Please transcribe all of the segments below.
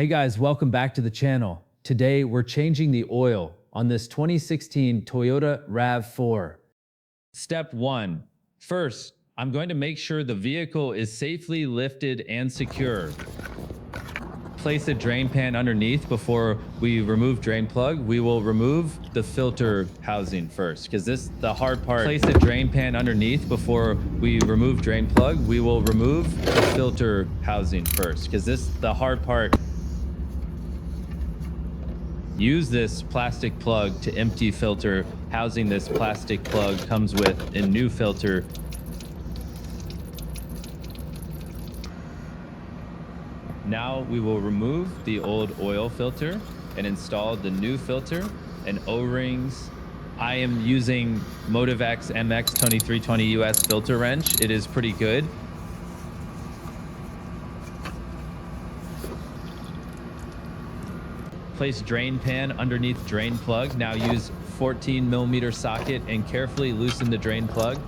Hey guys, welcome back to the channel. Today we're changing the oil on this 2016 Toyota RAV4. Step 1. First, I'm going to make sure the vehicle is safely lifted and secure. Place a drain pan underneath before we remove drain plug. We will remove the filter housing first because this is the hard part. Place a drain pan underneath before we remove drain plug. We will remove the filter housing first because this is the hard part. Use this plastic plug to empty filter housing. This plastic plug comes with a new filter. Now we will remove the old oil filter and install the new filter and O-rings. I am using Motivex MX 2320 US filter wrench. It is pretty good. Place drain pan underneath drain plug. Now use 14mm socket and carefully loosen the drain plug.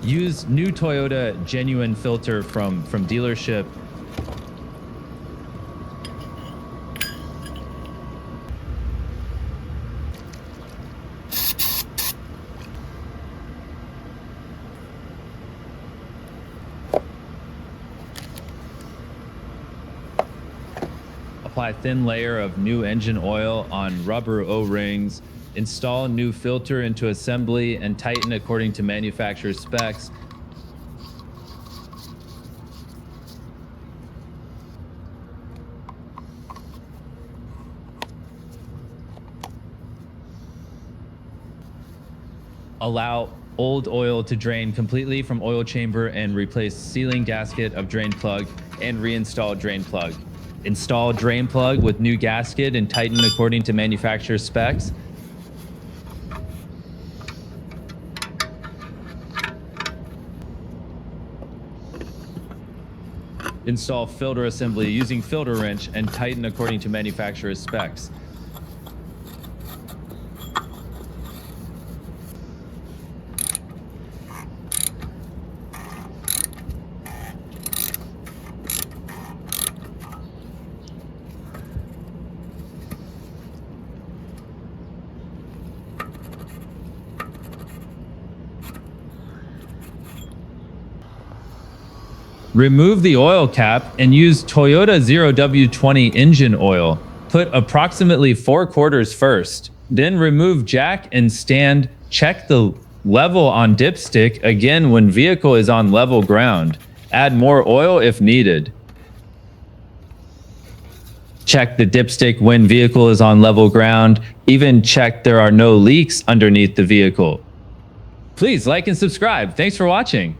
Use new Toyota genuine filter from dealership. Apply a thin layer of new engine oil on rubber O-rings. Install new filter into assembly and tighten according to manufacturer's specs. Allow old oil to drain completely from oil chamber and replace sealing gasket of drain plug and reinstall drain plug. Install drain plug with new gasket and tighten according to manufacturer's specs. Install filter assembly using filter wrench and tighten according to manufacturer's specs. Remove the oil cap and use Toyota 0W20 engine oil. Put approximately 4/4 first. Then remove jack and stand. Check the level on dipstick again when vehicle is on level ground. Add more oil if needed. Check the dipstick when vehicle is on level ground. Even check there are no leaks underneath the vehicle. Please like and subscribe. Thanks for watching.